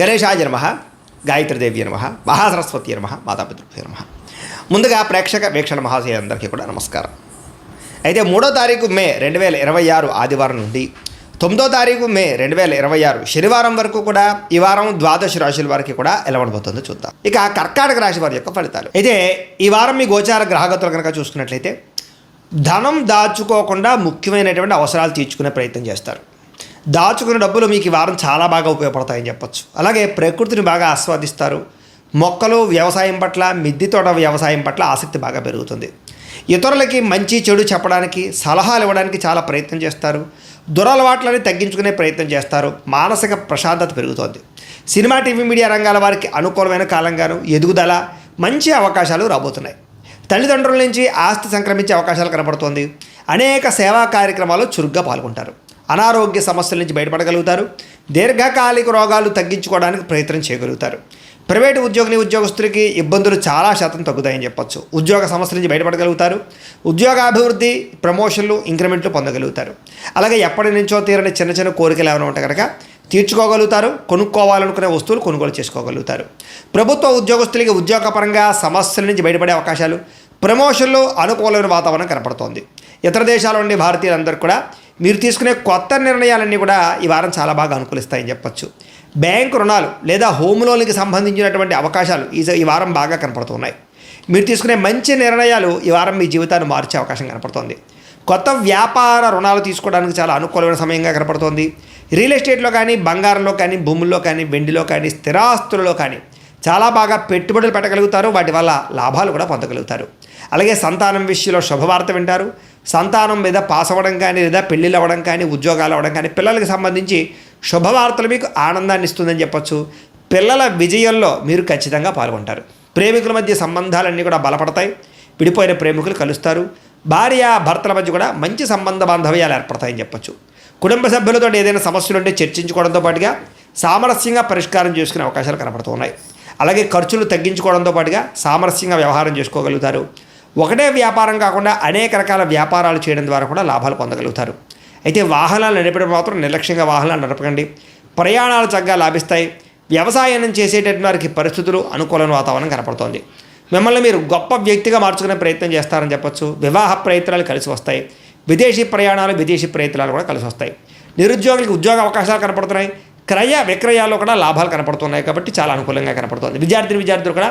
గణేశాయ నమః, గాయత్రీదేవి నమః, మహాసరస్వతి నమః, మాతాపితృభ్యో నమః. ముందుగా ప్రేక్షక వీక్షణ మహాశయులందరికీ కూడా నమస్కారం. అయితే 3వ తారీఖు మే 2026 ఆదివారం నుండి 9వ తారీఖు మే 2026 శనివారం వరకు కూడా ఈ వారం ద్వాదశ రాశుల వారికి కూడా ఎలా ఉండబోతుందో చూద్దాం. ఇక కర్కాటక రాశి వారి యొక్క ఫలితాలు. అయితే ఈ వారం మీ గోచార గ్రహగతులు కనుక చూసుకున్నట్లయితే ధనం దాచుకోకుండా ముఖ్యమైనటువంటి అవసరాలు తీర్చుకునే ప్రయత్నం చేస్తారు. దాచుకున్న డబ్బులు మీకు ఈ వారం చాలా బాగా ఉపయోగపడతాయని చెప్పొచ్చు. అలాగే ప్రకృతిని బాగా ఆస్వాదిస్తారు. మొక్కలు వ్యవసాయం పట్ల, మిద్దె తోట వ్యవసాయం పట్ల ఆసక్తి బాగా పెరుగుతుంది. ఇతరులకి మంచి చెడు చెప్పడానికి, సలహాలు ఇవ్వడానికి చాలా ప్రయత్నం చేస్తారు. దురలవాట్లని తగ్గించుకునే ప్రయత్నం చేస్తారు. మానసిక ప్రశాంతత పెరుగుతోంది. సినిమా, టీవీ, మీడియా రంగాల వారికి అనుకూలమైన కాలంగాను ఎదుగుదల, మంచి అవకాశాలు రాబోతున్నాయి. తల్లిదండ్రుల నుంచి ఆస్తి సంక్రమించే అవకాశాలు కనపడుతోంది. అనేక సేవా కార్యక్రమాలు చురుగ్గా పాల్గొంటారు. అనారోగ్య సమస్యల నుంచి బయటపడగలుగుతారు. దీర్ఘకాలిక రోగాలు తగ్గించుకోవడానికి ప్రయత్నం చేయగలుగుతారు. ప్రైవేటు ఉద్యోగస్తులకి ఇబ్బందులు చాలా శాతం తగ్గుతాయని చెప్పొచ్చు. ఉద్యోగ సమస్యల నుంచి బయటపడగలుగుతారు. ఉద్యోగాభివృద్ధి, ప్రమోషన్లు, ఇంక్రిమెంట్లు పొందగలుగుతారు. అలాగే ఎప్పటి నుంచో తీరని చిన్న చిన్న కోరికలు ఏమైనా ఉంటే కనుక తీర్చుకోగలుగుతారు. కొనుక్కోవాలనుకునే వస్తువులు కొనుగోలు చేసుకోగలుగుతారు. ప్రభుత్వ ఉద్యోగస్తులకి ఉద్యోగపరంగా సమస్యల నుంచి బయటపడే అవకాశాలు, ప్రమోషన్లు, అనుకూలమైన వాతావరణం కనపడుతోంది. ఇతర దేశాల నుండి భారతీయులందరూ కూడా మీరు తీసుకునే కొత్త నిర్ణయాలన్నీ కూడా ఈ వారం చాలా బాగా అనుకూలిస్తాయని చెప్పొచ్చు. బ్యాంకు రుణాలు లేదా హోమ్ లోన్కి సంబంధించినటువంటి అవకాశాలు ఈ వారం బాగా కనపడుతున్నాయి. మీరు తీసుకునే మంచి నిర్ణయాలు ఈ వారం మీ జీవితాన్ని మార్చే అవకాశం కనపడుతోంది. కొత్త వ్యాపార రుణాలు తీసుకోవడానికి చాలా అనుకూలమైన సమయంగా కనపడుతోంది. రియల్ ఎస్టేట్లో కానీ, బంగారంలో కానీ, భూముల్లో కానీ, వెండిలో కానీ, స్థిరాస్తులలో కానీ చాలా బాగా పెట్టుబడులు పెట్టగలుగుతారు. వాటి వల్ల లాభాలు కూడా పొందగలుగుతారు. అలాగే సంతానం విషయంలో శుభవార్త వింటారు. సంతానం మీద పాస్ అవ్వడం కానీ, లేదా పెళ్ళిళ్ళు అవ్వడం కానీ, ఉద్యోగాలు అవ్వడం కానీ, పిల్లలకి సంబంధించి శుభవార్తలు మీకు ఆనందాన్ని ఇస్తుందని చెప్పొచ్చు. పిల్లల విజయంలో మీరు ఖచ్చితంగా పాల్గొంటారు. ప్రేమికుల మధ్య సంబంధాలన్నీ కూడా బలపడతాయి. విడిపోయిన ప్రేమికులు కలుస్తారు. భార్య భర్తల మధ్య కూడా మంచి సంబంధ బాంధవ్యాలు ఏర్పడతాయని చెప్పొచ్చు. కుటుంబ సభ్యులతో ఏదైనా సమస్యలు ఉంటే చర్చించుకోవడంతో పాటుగా సామరస్యంగా పరిష్కారం చేసుకునే అవకాశాలు కనపడుతున్నాయి. అలాగే ఖర్చులు తగ్గించుకోవడంతో పాటుగా సామరస్యంగా వ్యవహారం చేసుకోగలుగుతారు. ఒకటే వ్యాపారం కాకుండా అనేక రకాల వ్యాపారాలు చేయడం ద్వారా కూడా లాభాలు పొందగలుగుతారు. అయితే వాహనాలు నడిపడం మాత్రం నిర్లక్ష్యంగా వాహనాలు నడపకండి. ప్రయాణాలు చక్కగా లాభిస్తాయి. వ్యవసాయం చేసేటటువంటి వారికి పరిస్థితులు, అనుకూలమైన వాతావరణం కనపడుతోంది. మిమ్మల్ని మీరు గొప్ప వ్యక్తిగా మార్చుకునే ప్రయత్నం చేస్తారని చెప్పొచ్చు. వివాహ ప్రయత్నాలు కలిసి వస్తాయి. విదేశీ ప్రయత్నాలు కూడా కలిసి వస్తాయి. నిరుద్యోగులకు ఉద్యోగ అవకాశాలు కనపడుతున్నాయి. క్రయ విక్రయాల్లో కూడా లాభాలు కనపడుతున్నాయి. కాబట్టి చాలా అనుకూలంగా కనపడుతుంది. విద్యార్థులు కూడా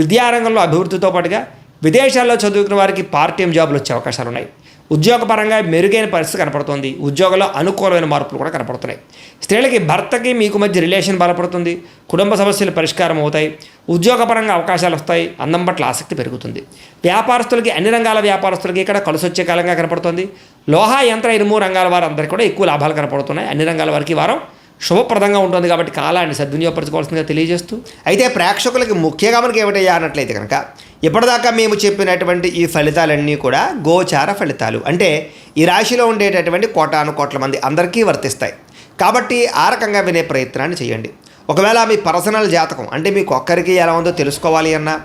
విద్యారంగంలో అభివృద్ధితో పాటుగా విదేశాల్లో చదువుకున్న వారికి పార్ట్ టైం జాబులు వచ్చే అవకాశాలు ఉన్నాయి. ఉద్యోగపరంగా మెరుగైన పరిస్థితి కనపడుతుంది. ఉద్యోగంలో అనుకూలమైన మార్పులు కూడా కనపడుతున్నాయి. స్త్రీలకి భర్తకి మీకు మధ్య రిలేషన్ బలపడుతుంది. కుటుంబ సమస్యలు పరిష్కారం అవుతాయి. ఉద్యోగపరంగా అవకాశాలు వస్తాయి. అందం పట్ల ఆసక్తి పెరుగుతుంది. వ్యాపారస్తులకి, అన్ని రంగాల వ్యాపారస్తులకి ఇక్కడ కలిసి వచ్చే కాలంగా కనపడుతుంది. లోహ, యంత్ర, ఇనుము రంగాల వారందరికీ కూడా ఎక్కువ లాభాలు కనపడుతున్నాయి. అన్ని రంగాల వారికి వారం శుభప్రదంగా ఉంటుంది. కాబట్టి కాలాన్ని సద్వినియోగపరచుకోవాల్సిందిగా తెలియజేస్తూ, అయితే ప్రేక్షకులకి ముఖ్యంగా మనకి ఏమిటయ్యా అన్నట్లయితే కనుక ఇప్పటిదాకా మేము చెప్పినటువంటి ఈ ఫలితాలన్నీ కూడా గోచార ఫలితాలు. అంటే ఈ రాశిలో ఉండేటటువంటి కోటాను కోట్ల మంది అందరికీ వర్తిస్తాయి. కాబట్టి ఆ రకంగా వినే ప్రయత్నాన్ని చేయండి. ఒకవేళ మీ పర్సనల్ జాతకం అంటే మీకు ఒక్కరికి ఎలా ఉందో తెలుసుకోవాలి అన్నా,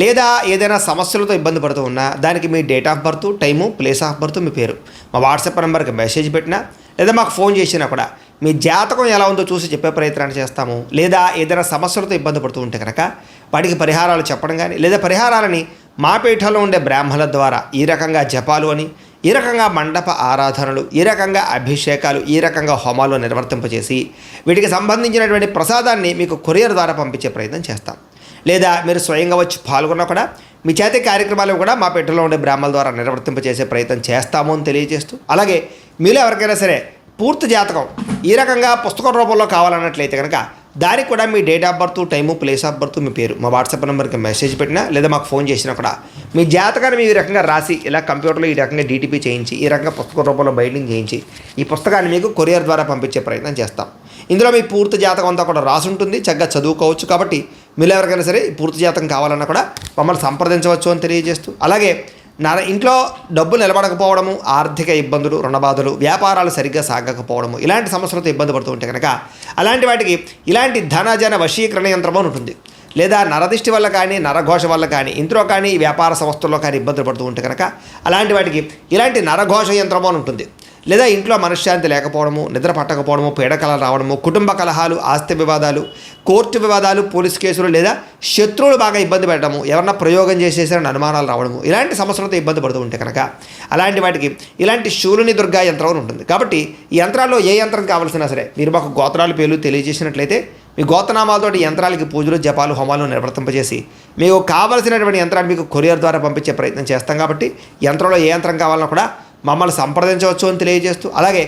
లేదా ఏదైనా సమస్యలతో ఇబ్బంది పడుతూ ఉన్నా, దానికి మీ date of birth, time, place of birth, మీ పేరు మా వాట్సాప్ నెంబర్కి మెసేజ్ పెట్టినా, లేదా మాకు ఫోన్ చేసినా కూడా మీ జాతకం ఎలా ఉందో చూసి చెప్పే ప్రయత్నాన్ని చేస్తాము. లేదా ఏదైనా సమస్యలతో ఇబ్బంది పడుతూ ఉంటే కనుక వాటికి పరిహారాలు చెప్పడం కానీ, లేదా పరిహారాలని మా పీఠంలో ఉండే బ్రాహ్మణుల ద్వారా ఈ రకంగా జపాలు అని, ఈ రకంగా మండప ఆరాధనలు, ఈ రకంగా అభిషేకాలు, ఈ రకంగా హోమాలు నిర్వర్తింపజేసి వీటికి సంబంధించినటువంటి ప్రసాదాన్ని మీకు కొరియర్ ద్వారా పంపించే ప్రయత్నం చేస్తాం. లేదా మీరు స్వయంగా వచ్చి పాల్గొన్నా కూడా మీ చేతి కార్యక్రమాలు కూడా మా పీఠంలో ఉండే బ్రాహ్మణుల ద్వారా నిర్వర్తింపజేసే ప్రయత్నం చేస్తాము అని తెలియజేస్తూ, అలాగే మీలో ఎవరికైనా సరే పూర్తి జాతకం ఈ రకంగా పుస్తకం రూపంలో కావాలన్నట్లయితే కనుక దానికి కూడా మీ date of birth, time, place of birth, మీ పేరు మా వాట్సాప్ నెంబర్కి మెసేజ్ పెట్టినా, లేదా మాకు ఫోన్ చేసినా కూడా మీ జాతకాన్ని మీ రకంగా రాసి ఇలా కంప్యూటర్లో ఈ రకంగా డీటీపీ చేయించి, ఈ రకంగా పుస్తకం రూపంలో బైండింగ్ చేయించి ఈ పుస్తకాన్ని మీకు కొరియర్ ద్వారా పంపించే ప్రయత్నం చేస్తాం. ఇందులో మీ పూర్తి జాతకం అంతా కూడా రాసి ఉంటుంది. చక్కగా చదువుకోవచ్చు. కాబట్టి మీరు ఎవరికైనా సరే పూర్తి జాతకం కావాలన్నా కూడా మమ్మల్ని సంప్రదించవచ్చు అని తెలియజేస్తూ, అలాగే ఇంట్లో డబ్బు నిలబడకపోవడము, ఆర్థిక ఇబ్బందులు, రుణబాధలు, వ్యాపారాలు సరిగ్గా సాగకపోవడము, ఇలాంటి సమస్యలతో ఇబ్బంది పడుతూ ఉంటే కనుక అలాంటి వాటికి ఇలాంటి ధనజన వశీకరణ యంత్రము ఉంటుంది. లేదా నరదిష్టి వల్ల కానీ, నరఘోష వల్ల కానీ, ఇంట్లో కానీ, వ్యాపార సంస్థల్లో కానీ ఇబ్బందులు పడుతూ ఉంటే కనుక అలాంటి వాటికి ఇలాంటి నరఘోష యంత్రము అని ఉంటుంది. లేదా ఇంట్లో మనశ్శాంతి లేకపోవడము, నిద్ర పట్టకపోవడము, పీడకలలు రావడము, కుటుంబ కలహాలు, ఆస్తి వివాదాలు, కోర్టు వివాదాలు, పోలీస్ కేసులు లేదా శత్రువులు బాగా ఇబ్బంది పెట్టడము, ఎవరన్నా ప్రయోగం చేసేసారని అనుమానాలు రావడము, ఇలాంటి సమస్యలతో ఇబ్బంది పడుతూ ఉంటే కనుక అలాంటి వాటికి ఇలాంటి శూలిని దుర్గా యంత్రం అని ఉంటుంది. కాబట్టి ఈ యంత్రాల్లో ఏ యంత్రం కావాల్సినా సరే మీరు మాకు గోత్రాలు పేర్లు తెలియజేసినట్లయితే మీ గోత్రనామాలతోటి యంత్రాలకి పూజలు, జపాలు, హోమాలు నిర్వర్తింపజేసి మీకు కావలసినటువంటి యంత్రాన్ని మీకు కొరియర్ ద్వారా పంపించే ప్రయత్నం చేస్తాం. కాబట్టి యంత్రంలో ఏ యంత్రం కావాలన్నా కూడా మమ్మల్ని సంప్రదించవచ్చు అని తెలియజేస్తూ, అలాగే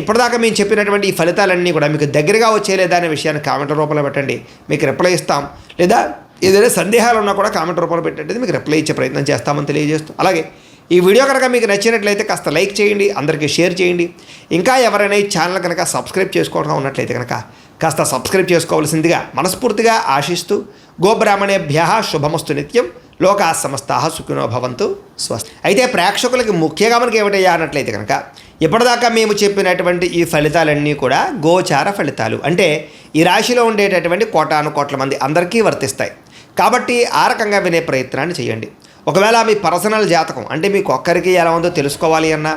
ఇప్పటిదాకా మేము చెప్పినటువంటి ఈ ఫలితాలన్నీ కూడా మీకు దగ్గరగా వచ్చేలేదా అనే విషయాన్ని కామెంట్ రూపంలో పెట్టండి, మీకు రిప్లై ఇస్తాం. లేదా ఏదైనా సందేహాలు ఉన్నా కూడా కామెంట్ రూపంలో పెట్టండి, మీకు రిప్లై ఇచ్చే ప్రయత్నం చేస్తామని తెలియజేస్తూ, అలాగే ఈ వీడియో కనుక మీకు నచ్చినట్లయితే కాస్త లైక్ చేయండి, అందరికీ షేర్ చేయండి. ఇంకా ఎవరైనా ఈ ఛానల్ కనుక సబ్స్క్రైబ్ చేసుకోవడం ఉన్నట్లయితే కనుక కాస్త సబ్స్క్రైబ్ చేసుకోవాల్సిందిగా మనస్ఫూర్తిగా ఆశిస్తూ, గోబ్రాహ్మణేభ్యః శుభమస్తు నిత్యం, లోకాః సమస్తాః సుఖినో భవంతు, స్వస్తి. అయితే ప్రేక్షకులకి ముఖ్యంగా మనకి ఏమిటయ్యా అన్నట్లయితే కనుక ఇప్పటిదాకా మేము చెప్పినటువంటి ఈ ఫలితాలన్నీ కూడా గోచార ఫలితాలు, అంటే ఈ రాశిలో ఉండేటటువంటి కోటాను కోట్ల మంది అందరికీ వర్తిస్తాయి. కాబట్టి ఆ రకంగా వినే ప్రయత్నాన్ని చేయండి. ఒకవేళ మీ పర్సనల్ జాతకం అంటే మీకు ఒక్కరికి ఎలా ఉందో తెలుసుకోవాలి అన్నా,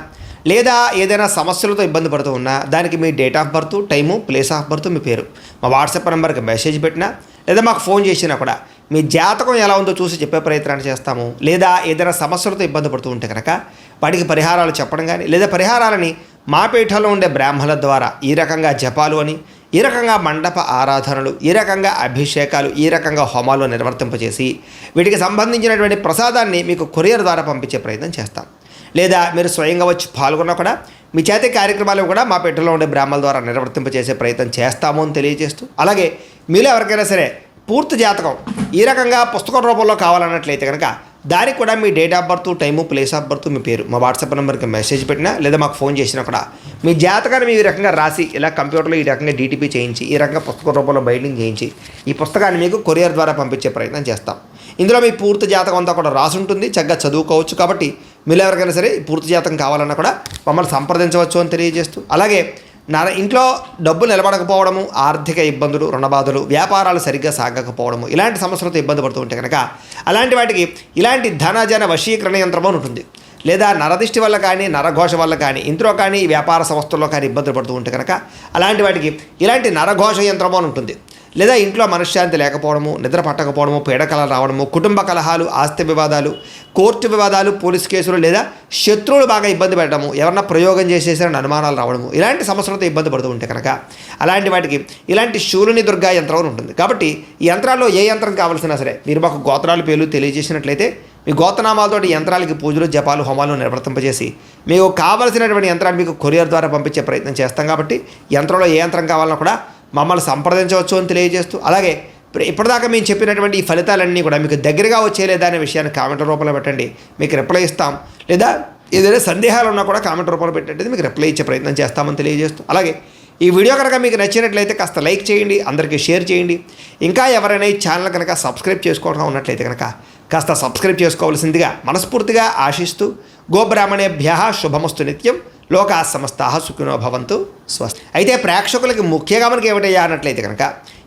లేదా ఏదైనా సమస్యలతో ఇబ్బంది పడుతూ ఉన్నా దానికి మీ date of birth, time, place of birth, మీ పేరు మా వాట్సాప్ నెంబర్కి మెసేజ్ పెట్టినా లేదా మాకు ఫోన్ చేసినా కూడా మీ జాతకం ఎలా ఉందో చూసి చెప్పే ప్రయత్నాన్ని చేస్తాము. లేదా ఏదైనా సమస్యలతో ఇబ్బంది పడుతూ ఉంటే కనుక వాటికి పరిహారాలు చెప్పడం కానీ, లేదా పరిహారాలని మా పీఠంలో ఉండే బ్రాహ్మణుల ద్వారా ఈ రకంగా జపాలు అని, ఈ రకంగా మండప ఆరాధనలు, ఈ రకంగా అభిషేకాలు, ఈ రకంగా హోమాలు నిర్వర్తింపజేసి వీటికి సంబంధించినటువంటి ప్రసాదాన్ని మీకు కొరియర్ ద్వారా పంపించే ప్రయత్నం చేస్తాం. లేదా మీరు స్వయంగా వచ్చి పాల్గొన్నా కూడా మీ చేతి కార్యక్రమాలు కూడా మా పీఠంలో ఉండే బ్రాహ్మణుల ద్వారా నిర్వర్తింపజేసే ప్రయత్నం చేస్తాము అని తెలియజేస్తూ, అలాగే మీలో ఎవరికైనా సరే పూర్తి జాతకం ఈ రకంగా పుస్తకం రూపంలో కావాలన్నట్లయితే కనుక దానికి కూడా మీ date of birth, time, place of birth, మీ పేరు మా వాట్సాప్ నెంబర్కి మెసేజ్ పెట్టినా లేదా మాకు ఫోన్ చేసినా కూడా మీ జాతకాన్ని మీ ఈ రకంగా రాసి ఇలా కంప్యూటర్లో ఈ రకంగా డీటీపీ చేయించి ఈ రకంగా పుస్తకం రూపంలో బైండింగ్ చేయించి ఈ పుస్తకాన్ని మీకు కొరియర్ ద్వారా పంపించే ప్రయత్నం చేస్తాం. ఇందులో మీ పూర్తి జాతకం అంతా కూడా రాసి ఉంటుంది, చక్కగా చదువుకోవచ్చు. కాబట్టి మీరు ఎవరికైనా సరే పూర్తి జాతకం కావాలన్నా కూడా మమ్మల్ని సంప్రదించవచ్చు అని తెలియజేస్తూ, అలాగే ఇంట్లో డబ్బు నిలబడకపోవడము, ఆర్థిక ఇబ్బందులు, రుణబాధలు, వ్యాపారాలు సరిగ్గా సాగకపోవడము, ఇలాంటి సమస్యలతో ఇబ్బంది పడుతూ ఉంటే కనుక అలాంటి వాటికి ఇలాంటి ధనజన వశీకరణ యంత్రం అని ఉంటుంది. లేదా నరదిష్టి వల్ల కానీ, నరఘోష వల్ల కానీ, ఇంట్లో కానీ, వ్యాపార సంస్థల్లో కానీ ఇబ్బందులు పడుతూ ఉంటే కనుక అలాంటి వాటికి ఇలాంటి నరఘోష యంత్రం అని ఉంటుంది. లేదా ఇంట్లో మనశ్శాంతి లేకపోవడము, నిద్ర పట్టకపోవడము, పీడకలలు రావడము, కుటుంబ కలహాలు, ఆస్తి వివాదాలు, కోర్టు వివాదాలు, పోలీస్ కేసులు లేదా శత్రువులు బాగా ఇబ్బంది పెట్టడము, ఎవరన్నా ప్రయోగం చేసేసారని అనుమానాలు రావడము, ఇలాంటి సమస్యలతో ఇబ్బంది పడుతూ ఉంటే కనుక అలాంటి వాటికి ఇలాంటి శూలిని దుర్గా యంత్రం అని ఉంటుంది. కాబట్టి ఈ యంత్రాల్లో ఏ యంత్రం కావాల్సినా సరే మీరు మాకు గోత్రాలు పేర్లు తెలియజేసినట్లయితే మీ గోత్రనామాలతోటి యంత్రాలకి పూజలు, జపాలు, హోమాలు నిర్వర్తింపజేసి మీకు కావలసినటువంటి యంత్రాన్ని మీకు కొరియర్ ద్వారా పంపించే ప్రయత్నం చేస్తాం. కాబట్టి యంత్రంలో ఏ యంత్రం కావాలన్నా కూడా మమ్మల్ని సంప్రదించవచ్చు అని తెలియజేస్తూ, అలాగే ఇప్పటిదాకా మేము చెప్పినటువంటి ఈ ఫలితాలన్నీ కూడా మీకు దగ్గరగా వచ్చేలేదా అనే విషయాన్ని కామెంట్ రూపంలో పెట్టండి, మీకు రిప్లై ఇస్తాం. లేదా ఏదైనా సందేహాలు ఉన్నా కూడా కామెంట్ రూపంలో పెట్టండి, మీకు రిప్లై ఇచ్చే ప్రయత్నం చేస్తామని తెలియజేస్తూ, అలాగే ఈ వీడియో కనుక మీకు నచ్చినట్లయితే కాస్త లైక్ చేయండి, అందరికీ షేర్ చేయండి. ఇంకా ఎవరైనా ఈ ఛానల్ కనుక సబ్స్క్రైబ్ చేసుకోవడం ఉన్నట్లయితే కనుక కాస్త సబ్స్క్రైబ్ చేసుకోవాల్సిందిగా మనస్ఫూర్తిగా ఆశిస్తూ, గోబ్రాహ్మణేభ్యః శుభమస్తు నిత్యం, లోకాః సమస్తాః సుఖినో భవంతు, స్వస్తి. అయితే ప్రేక్షకులకి ముఖ్యంగా మనకి ఏమిటయ్యా అన్నట్లయితే కనుక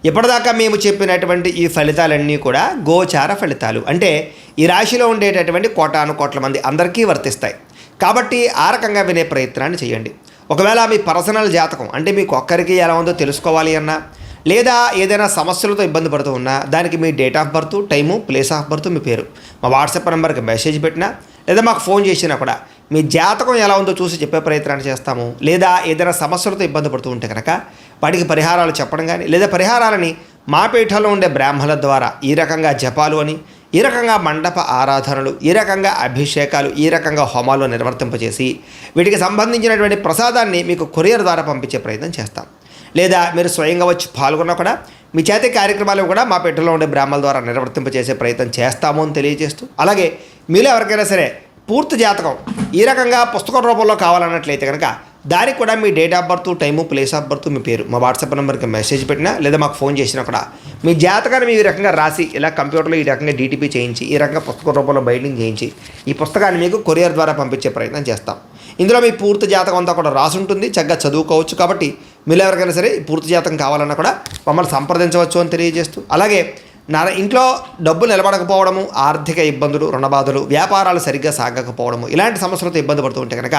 ఇప్పటిదాకా మేము చెప్పినటువంటి ఈ ఫలితాలన్నీ కూడా గోచార ఫలితాలు, అంటే ఈ రాశిలో ఉండేటటువంటి కోటాను కోట్ల మంది అందరికీ వర్తిస్తాయి. కాబట్టి ఆ రకంగా వినే ప్రయత్నాన్ని చేయండి. ఒకవేళ మీ పర్సనల్ జాతకం అంటే మీకు ఒక్కరికి ఎలా ఉందో తెలుసుకోవాలి అన్నా, లేదా ఏదైనా సమస్యలతో ఇబ్బంది పడుతూ ఉన్నా దానికి మీ date of birth, time, place of birth, మీ పేరు మా వాట్సాప్ నెంబర్కి మెసేజ్ పెట్టినా లేదా మాకు ఫోన్ చేసినా కూడా మీ జాతకం ఎలా ఉందో చూసి చెప్పే ప్రయత్నాన్ని చేస్తాము. లేదా ఏదైనా సమస్యలతో ఇబ్బంది పడుతూ ఉంటే కనుక వాటికి పరిహారాలు చెప్పడం కానీ, లేదా పరిహారాలని మా పీఠంలో ఉండే బ్రాహ్మణుల ద్వారా ఈ రకంగా జపాలు అని, ఈ రకంగా మండప ఆరాధనలు, ఈ రకంగా అభిషేకాలు, ఈ రకంగా హోమాలు నిర్వర్తింపజేసి వీటికి సంబంధించినటువంటి ప్రసాదాన్ని మీకు కొరియర్ ద్వారా పంపించే ప్రయత్నం చేస్తాం. లేదా మీరు స్వయంగా వచ్చి పాల్గొన్నా కూడా మీ చేతి కార్యక్రమాలు కూడా మా పీఠంలో ఉండే బ్రాహ్మణుల ద్వారా నిర్వర్తింపజేసే ప్రయత్నం చేస్తాము అని తెలియజేస్తూ, అలాగే మీలో ఎవరికైనా సరే పూర్తి జాతకం ఈ రకంగా పుస్తకం రూపంలో కావాలన్నట్లయితే కనుక దానికి కూడా మీ date of birth, time, place of birth, మీ పేరు మా వాట్సాప్ నెంబర్కి మెసేజ్ పెట్టినా లేదా మాకు ఫోన్ చేసినా కూడా మీ జాతకాన్ని మీ ఈ రకంగా రాసి ఇలా కంప్యూటర్లో ఈ రకంగా డీటీపీ చేయించి ఈ రకంగా పుస్తకం రూపంలో బైండింగ్ చేయించి ఈ పుస్తకాన్ని మీకు కొరియర్ ద్వారా పంపించే ప్రయత్నం చేస్తాం. ఇందులో మీ పూర్తి జాతకం అంతా కూడా రాసి ఉంటుంది, చక్కగా చదువుకోవచ్చు. కాబట్టి మీరు ఎవరికైనా సరే పూర్తి జాతకం కావాలన్నా కూడా మమ్మల్ని సంప్రదించవచ్చు అని తెలియజేస్తూ, అలాగే ఇంట్లో డబ్బు నిలబడకపోవడము, ఆర్థిక ఇబ్బందులు, రుణబాధలు, వ్యాపారాలు సరిగ్గా సాగకపోవడము, ఇలాంటి సమస్యలతో ఇబ్బంది పడుతూ ఉంటే కనుక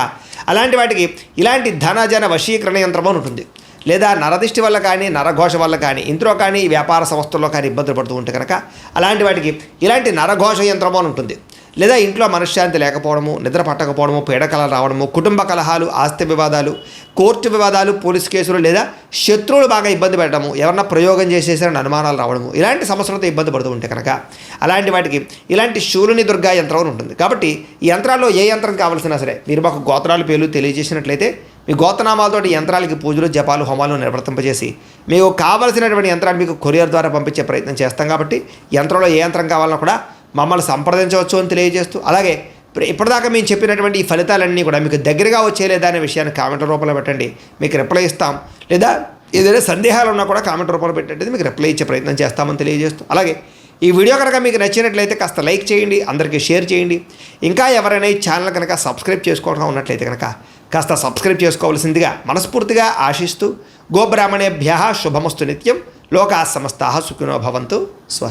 అలాంటి వాటికి ఇలాంటి ధనజన వశీకరణ యంత్రం అని ఉంటుంది. లేదా నరదిష్టి వల్ల కానీ, నరఘోష వల్ల కానీ, ఇంట్లో కానీ, వ్యాపార సంస్థల్లో కానీ ఇబ్బందులు పడుతూ ఉంటే కనుక అలాంటి వాటికి ఇలాంటి నరఘోష యంత్రము అని ఉంటుంది. లేదా ఇంట్లో మనశ్శాంతి లేకపోవడము, నిద్ర పట్టకపోవడము, పీడకలలు రావడము, కుటుంబ కలహాలు, ఆస్తి వివాదాలు, కోర్టు వివాదాలు, పోలీస్ కేసులు, లేదా శత్రువులు బాగా ఇబ్బంది పెట్టడము, ఎవరన్నా ప్రయోగం చేసేసారని అనుమానాలు రావడము, ఇలాంటి సమస్యలతో ఇబ్బంది పడుతూ ఉంటే కనుక అలాంటి వాటికి ఇలాంటి శూలుని దుర్గా యంత్రం అని ఉంటుంది. కాబట్టి ఈ యంత్రాల్లో ఏ యంత్రం కావాల్సినా సరే మీరు మాకు గోత్రాలు పేర్లు తెలియజేసినట్లయితే మీ గోత్రనామాలతోటి యంత్రాలకి పూజలు, జపాలు, హోమాలు నిర్వర్తింపజేసి మీకు కావలసినటువంటి యంత్రాన్ని మీకు కొరియర్ ద్వారా పంపించే ప్రయత్నం చేస్తాం. కాబట్టి యంత్రంలో ఏ యంత్రం కావాలన్నా కూడా మమ్మల్ని సంప్రదించవచ్చు అని తెలియజేస్తూ, అలాగే ఇప్పటిదాకా మేము చెప్పినటువంటి ఈ ఫలితాలన్నీ కూడా మీకు దగ్గరగా వచ్చేలేదా అనే విషయాన్ని కామెంట్ రూపంలో పెట్టండి, మీకు రిప్లై ఇస్తాం. లేదా ఏదైనా సందేహాలు ఉన్నా కూడా కామెంట్ రూపంలో పెట్టండి, మీకు రిప్లై ఇచ్చే ప్రయత్నం చేస్తామని తెలియజేస్తూ, అలాగే ఈ వీడియో కనుక మీకు నచ్చినట్లయితే కాస్త లైక్ చేయండి, అందరికీ షేర్ చేయండి. ఇంకా ఎవరైనా ఈ ఛానల్ కనుక సబ్స్క్రైబ్ చేసుకోవడం ఉన్నట్లయితే కనుక కాస్త సబ్స్క్రైబ్ చేసుకోవాల్సిందిగా మనస్ఫూర్తిగా ఆశిస్తూ, గోబ్రాహ్మణేభ్యః శుభమస్తు నిత్యం, లోకాः సమస్తాः సుఖినో భవంతు. స్వస్తి.